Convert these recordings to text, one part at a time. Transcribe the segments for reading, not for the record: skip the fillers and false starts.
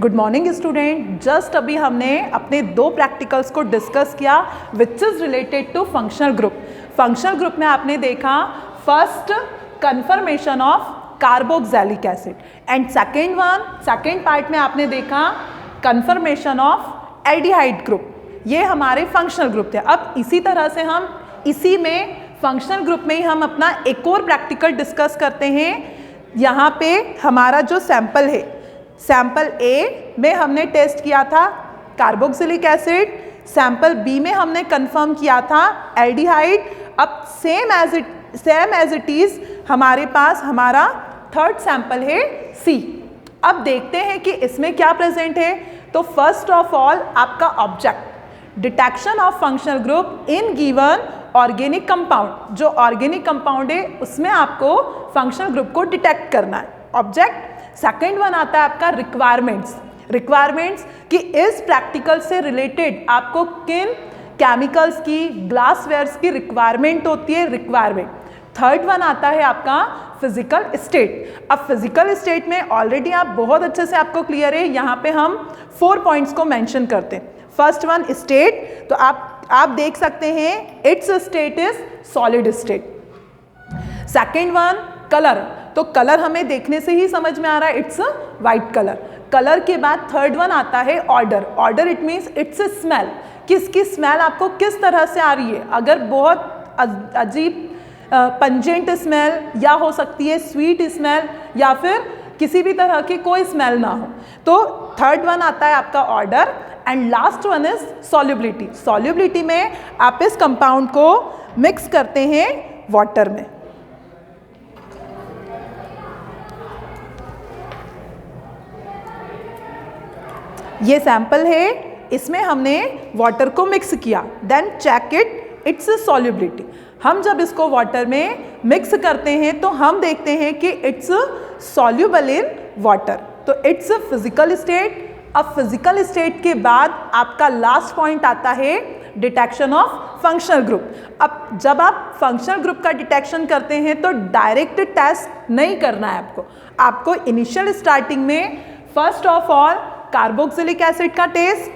Good morning student. Just अभी हमने अपने दो प्रैक्टिकल्स को डिस्कस किया which is related to functional group. Functional group में आपने देखा first confirmation of carboxylic acid and second part में आपने देखा कन्फर्मेशन ऑफ एल्डिहाइड ग्रुप। ये हमारे फंक्शनल ग्रुप थे। अब इसी तरह से हम इसी में फंक्शनल ग्रुप में ही हम अपना एक और प्रैक्टिकल डिस्कस करते हैं। यहाँ पे हमारा जो सैंपल है, सैंपल ए में हमने टेस्ट किया था कार्बोक्सिलिक एसिड, सैंपल बी में हमने कंफर्म किया था एल्डिहाइड। अब सेम एज इट इज हमारे पास हमारा थर्ड सैंपल है सी। अब देखते हैं कि इसमें क्या प्रेजेंट है। तो फर्स्ट ऑफ ऑल आपका object detection of functional group in given organic compound. जो ऑर्गेनिक कंपाउंड है उसमें आपको फंक्शनल ग्रुप को डिटेक्ट करना है, ऑब्जेक्ट। सेकेंड वन आता है आपका रिक्वायरमेंट्स कि इस प्रैक्टिकल से रिलेटेड आपको किन केमिकल्स की, ग्लासवेयर्स की रिक्वायरमेंट होती है, रिक्वायरमेंट। थर्ड वन आता है आपका फिजिकल स्टेट। अब फिजिकल स्टेट में ऑलरेडी आप बहुत अच्छे से आपको क्लियर है, यहाँ पे हम 4 पॉइंट्स को मेंशन करते हैं। फर्स्ट वन स्टेट, तो आप देख सकते हैं it's state is solid state. Second one colour, तो कलर हमें देखने से ही समझ में आ रहा है इट्स वाइट कलर। कलर के बाद थर्ड वन आता है order it means it's smell, किसकी स्मेल आपको किस तरह से आ रही है। अगर बहुत अजीब पंजेंट स्मेल या हो सकती है स्वीट स्मेल या फिर किसी भी तरह की कोई स्मेल ना हो, तो थर्ड वन आता है आपका order. And last one is solubility. Solubility में आप इस कंपाउंड को मिक्स करते हैं वाटर में। ये सैंपल है, इसमें हमने वाटर को मिक्स किया, देन चेक इट्स सॉल्युबिलिटी। हम जब इसको वाटर में मिक्स करते हैं तो हम देखते हैं कि इट्स सॉल्युबल इन वाटर, तो इट्स फिजिकल स्टेट। अब फिजिकल स्टेट के बाद आपका लास्ट पॉइंट आता है डिटेक्शन ऑफ फंक्शनल ग्रुप। अब जब आप फंक्शनल ग्रुप का डिटेक्शन करते हैं तो डायरेक्ट टेस्ट नहीं करना है आपको इनिशियल स्टार्टिंग में first of all carboxylic acid का टेस्ट,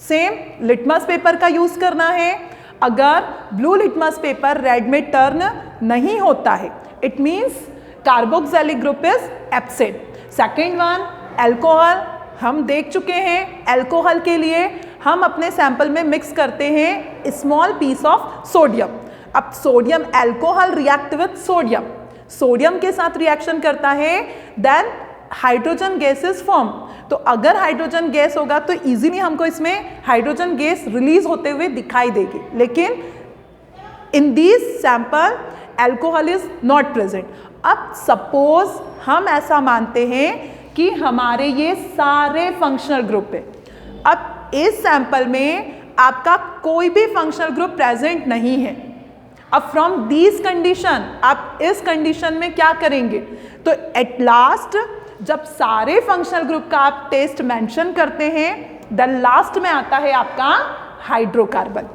सेम लिटमस पेपर का यूज करना है। अगर ब्लू लिटमस पेपर रेड में टर्न नहीं होता है it means carboxylic group is absent. Second one alcohol, हम देख चुके हैं एल्कोहल के लिए हम अपने सैंपल में मिक्स करते हैं स्मॉल पीस ऑफ सोडियम। अब sodium, alcohol react with sodium के साथ रिएक्शन करता है, then hydrogen gas is form. तो अगर हाइड्रोजन गैस होगा तो इजीली हमको इसमें हाइड्रोजन गैस रिलीज होते हुए दिखाई देगी, लेकिन in this sample alcohol is not present. अब सपोज हम ऐसा मानते हैं कि हमारे ये सारे फंक्शनल ग्रुप है। अब इस सैंपल में आपका कोई भी फंक्शनल ग्रुप प्रेजेंट नहीं है। अब फ्रॉम दिस कंडीशन आप इस कंडीशन में क्या करेंगे, तो एट लास्ट जब सारे फंक्शनल ग्रुप का आप टेस्ट मेंशन करते हैं देन लास्ट में आता है आपका hydrocarbon.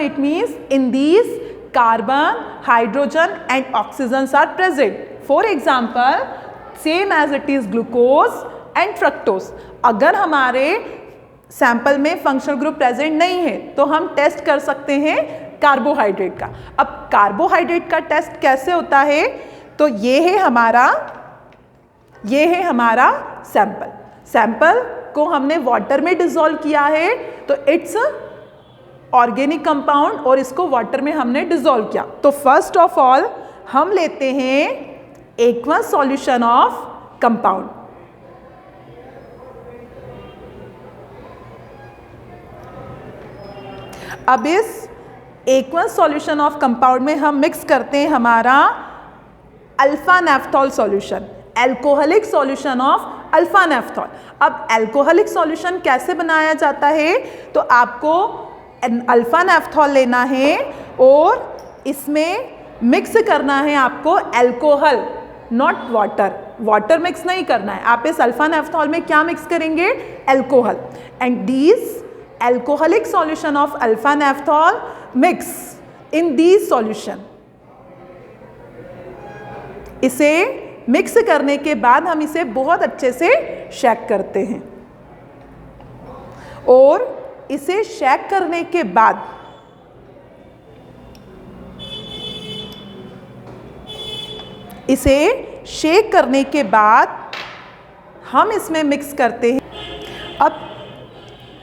It means in these carbon, hydrogen and oxygen are present. For example same as it is glucose and fructose. अगर हमारे सैंपल में फंक्शनल ग्रुप प्रेजेंट नहीं है तो हम टेस्ट कर सकते हैं कार्बोहाइड्रेट का। अब कार्बोहाइड्रेट का टेस्ट कैसे होता है, तो ये है हमारा सैंपल को हमने वाटर में डिसॉल्व किया है, तो इट्स ऑर्गेनिक कंपाउंड और इसको वाटर में हमने डिसॉल्व किया। तो फर्स्ट ऑफ ऑल हम लेते हैं एक्वस सॉल्यूशन ऑफ कंपाउंड। अब इस एक्वस सॉल्यूशन ऑफ कंपाउंड में हम मिक्स करते हैं हमारा alpha naphthol solution, alcoholic solution of alpha naphthol. अब एल्कोहलिक सॉल्यूशन कैसे बनाया जाता है, तो आपको अल्फा नेफ्थॉल लेना है और इसमें मिक्स करना है आपको एल्कोहल, नॉट वाटर मिक्स नहीं करना है। आप इस अल्फा नेफ्थॉल में क्या मिक्स करेंगे, alcohol. And this alcoholic solution of alpha naphthol mix in this solution, इसे मिक्स करने के बाद हम इसे बहुत अच्छे से शेक करते हैं और इसे शेक करने के बाद हम इसमें मिक्स करते हैं। अब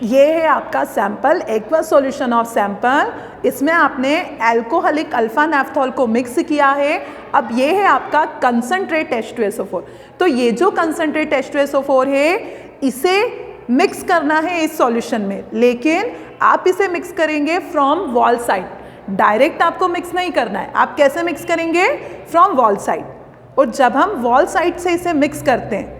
ये है आपका sample, aqueous solution of sample. इसमें आपने एल्कोहलिक अल्फा नेफ्थॉल को मिक्स किया है। अब ये है आपका कंसंट्रेट H2SO4। तो ये जो कंसंट्रेट H2SO4 है इसे मिक्स करना है इस सॉल्यूशन में, लेकिन आप इसे मिक्स करेंगे फ्रॉम वॉल साइड। डायरेक्ट आपको मिक्स नहीं करना है। आप कैसे मिक्स करेंगे? From wall side. और जब हम वॉल साइड से इसे मिक्स करते हैं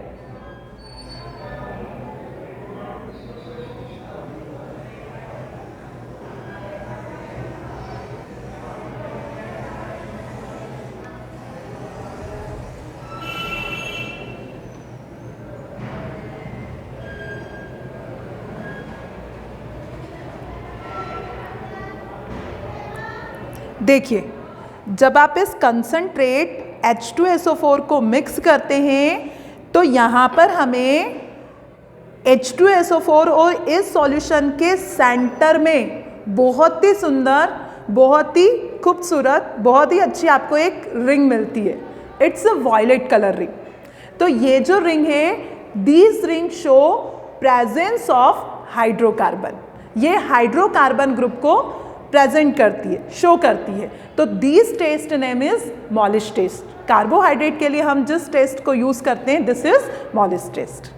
देखिए, जब आप इस कंसंट्रेट H2SO4 को मिक्स करते हैं तो यहाँ पर हमें H2SO4 और इस सॉल्यूशन के सेंटर में बहुत ही सुंदर, बहुत ही खूबसूरत, बहुत ही अच्छी आपको एक रिंग मिलती है। It's a violet colour ring. तो ये जो रिंग है, these ring show presence of hydrocarbon. ये हाइड्रोकार्बन ग्रुप को प्रेजेंट करती है, शो करती है। तो this test name is Molisch test. Carbohydrate के लिए हम जिस टेस्ट को यूज करते हैं, दिस इज मॉलिश टेस्ट।